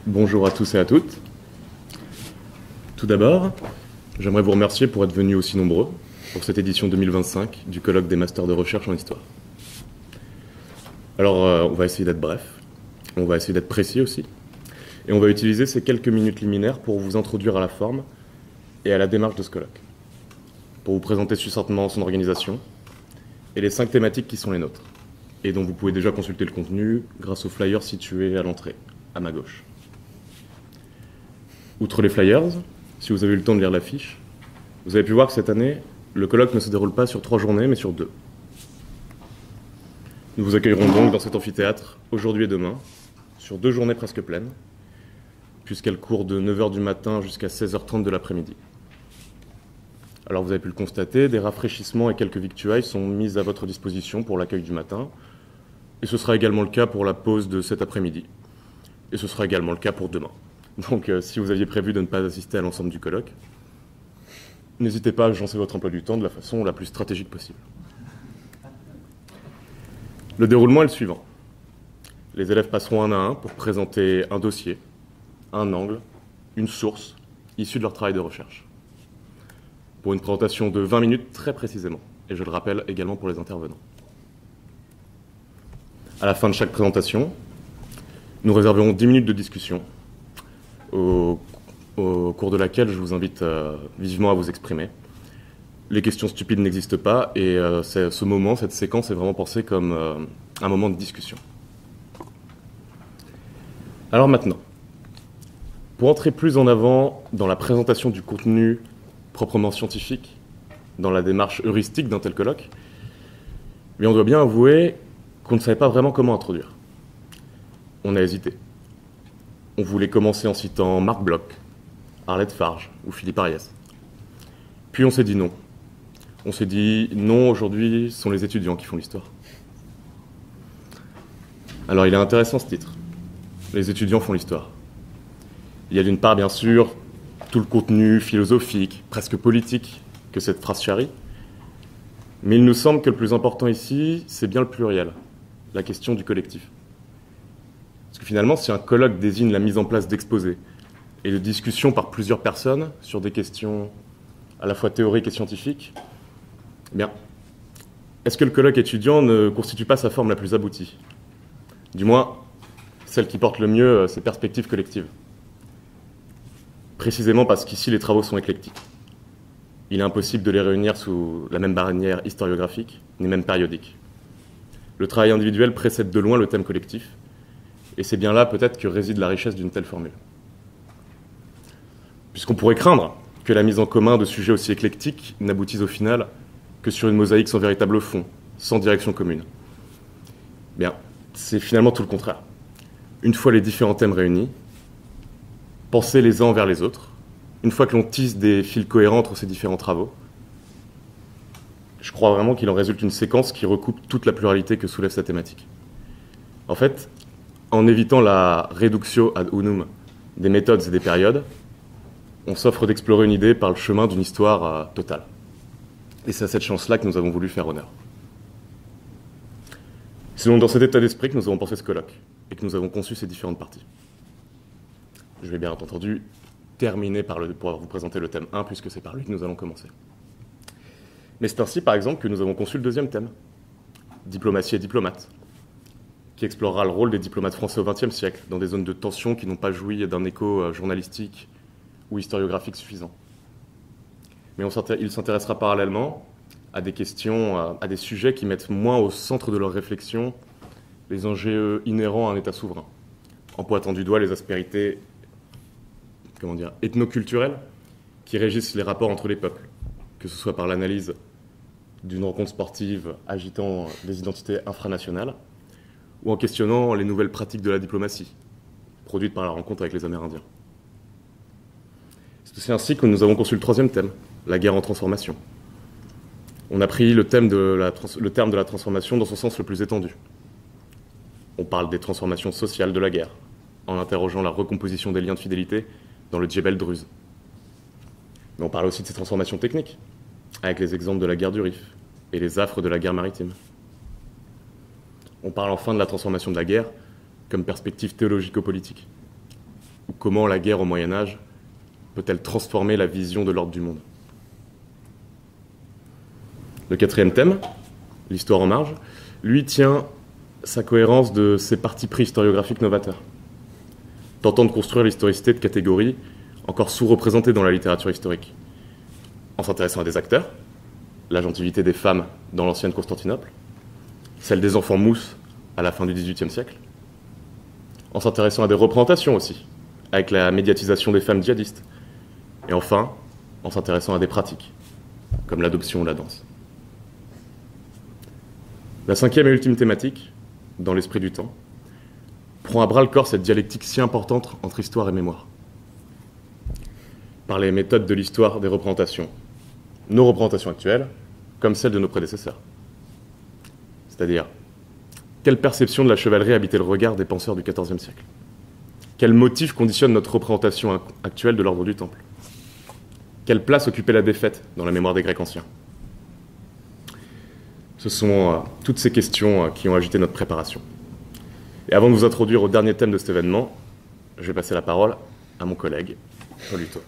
Bonjour à tous et à toutes. Tout d'abord, j'aimerais vous remercier pour être venus aussi nombreux pour cette édition 2025 du colloque des masters de recherche en histoire. Alors, on va essayer d'être bref, on va essayer d'être précis aussi, et on va utiliser ces quelques minutes liminaires pour vous introduire à la forme et à la démarche de ce colloque, pour vous présenter succinctement son organisation et les 5 thématiques qui sont les nôtres, et dont vous pouvez déjà consulter le contenu grâce aux flyers situés à l'entrée, à ma gauche. Outre les flyers, si vous avez eu le temps de lire l'affiche, vous avez pu voir que cette année, le colloque ne se déroule pas sur 3 journées, mais sur 2. Nous vous accueillerons donc dans cet amphithéâtre, aujourd'hui et demain, sur 2 journées presque pleines, puisqu'elles courent de 9h du matin jusqu'à 16h30 de l'après-midi. Alors vous avez pu le constater, des rafraîchissements et quelques victuailles sont mis à votre disposition pour l'accueil du matin, et ce sera également le cas pour la pause de cet après-midi, et ce sera également le cas pour demain. Donc si vous aviez prévu de ne pas assister à l'ensemble du colloque, n'hésitez pas à agencer votre emploi du temps de la façon la plus stratégique possible. Le déroulement est le suivant. Les élèves passeront un à un pour présenter un dossier, un angle, une source issue de leur travail de recherche. Pour une présentation de 20 minutes très précisément, et je le rappelle également pour les intervenants. À la fin de chaque présentation, nous réserverons 10 minutes de discussion, au cours de laquelle je vous invite vivement à vous exprimer. Les questions stupides n'existent pas, et ce moment, cette séquence est vraiment pensée comme un moment de discussion. Alors maintenant, pour entrer plus en avant dans la présentation du contenu proprement scientifique, dans la démarche heuristique d'un tel colloque, mais on doit bien avouer qu'on ne savait pas vraiment comment introduire. On a hésité. On voulait commencer en citant Marc Bloch, Arlette Farge ou Philippe Ariès. Puis on s'est dit non. On s'est dit non, aujourd'hui, ce sont les étudiants qui font l'histoire. Alors il est intéressant ce titre. Les étudiants font l'histoire. Il y a d'une part, bien sûr, tout le contenu philosophique, presque politique, que cette phrase charrie. Mais il nous semble que le plus important ici, c'est bien le pluriel, la question du collectif. Parce que finalement, si un colloque désigne la mise en place d'exposés et de discussions par plusieurs personnes sur des questions à la fois théoriques et scientifiques, eh bien, est-ce que le colloque étudiant ne constitue pas sa forme la plus aboutie? Du moins, celle qui porte le mieux ses perspectives collectives. Précisément parce qu'ici, les travaux sont éclectiques. Il est impossible de les réunir sous la même bannière historiographique, ni même périodique. Le travail individuel précède de loin le thème collectif, et c'est bien là peut-être que réside la richesse d'une telle formule. Puisqu'on pourrait craindre que la mise en commun de sujets aussi éclectiques n'aboutisse au final que sur une mosaïque sans véritable fond, sans direction commune. Bien, c'est finalement tout le contraire. Une fois les différents thèmes réunis, penser les uns envers les autres, une fois que l'on tisse des fils cohérents entre ces différents travaux, je crois vraiment qu'il en résulte une séquence qui recoupe toute la pluralité que soulève cette thématique. En fait, en évitant la reductio ad unum des méthodes et des périodes, on s'offre d'explorer une idée par le chemin d'une histoire totale. Et c'est à cette chance-là que nous avons voulu faire honneur. C'est donc dans cet état d'esprit que nous avons pensé ce colloque et que nous avons conçu ces différentes parties. Je vais bien entendu terminer pour vous présenter le thème 1, puisque c'est par lui que nous allons commencer. Mais c'est ainsi, par exemple, que nous avons conçu le deuxième thème, diplomatie et diplomates, qui explorera le rôle des diplomates français au XXe siècle, dans des zones de tension qui n'ont pas joui d'un écho journalistique ou historiographique suffisant. Mais il s'intéressera parallèlement à des questions, à des sujets qui mettent moins au centre de leur réflexion les enjeux inhérents à un État souverain, en pointant du doigt les aspérités ethnoculturelles qui régissent les rapports entre les peuples, que ce soit par l'analyse d'une rencontre sportive agitant des identités infranationales, ou en questionnant les nouvelles pratiques de la diplomatie, produites par la rencontre avec les Amérindiens. C'est aussi ainsi que nous avons conçu le troisième thème, la guerre en transformation. On a pris le terme de la transformation dans son sens le plus étendu. On parle des transformations sociales de la guerre, en interrogeant la recomposition des liens de fidélité dans le Djebel Druze. Mais on parle aussi de ces transformations techniques, avec les exemples de la guerre du Rif et les affres de la guerre maritime. On parle enfin de la transformation de la guerre comme perspective théologico-politique. comment la guerre au Moyen-Âge peut-elle transformer la vision de l'ordre du monde. Le quatrième thème, l'histoire en marge, lui tient sa cohérence de ses partis pris historiographiques novateurs, tentant de construire l'historicité de catégories encore sous-représentées dans la littérature historique, en s'intéressant à des acteurs, l'agentivité des femmes dans l'ancienne Constantinople, celle des enfants mousses à la fin du XVIIIe siècle, en s'intéressant à des représentations aussi, avec la médiatisation des femmes djihadistes, et enfin, en s'intéressant à des pratiques, comme l'adoption ou la danse. La cinquième et ultime thématique, dans l'esprit du temps, prend à bras-le-corps cette dialectique si importante entre histoire et mémoire. Par les méthodes de l'histoire des représentations, nos représentations actuelles, comme celles de nos prédécesseurs. C'est-à-dire, quelle perception de la chevalerie habitait le regard des penseurs du XIVe siècle? Quel motif conditionne notre représentation actuelle de l'ordre du Temple? Quelle place occupait la défaite dans la mémoire des Grecs anciens? Ce sont toutes ces questions qui ont agité notre préparation. Et avant de vous introduire au dernier thème de cet événement, je vais passer la parole à mon collègue, Paul Hutto.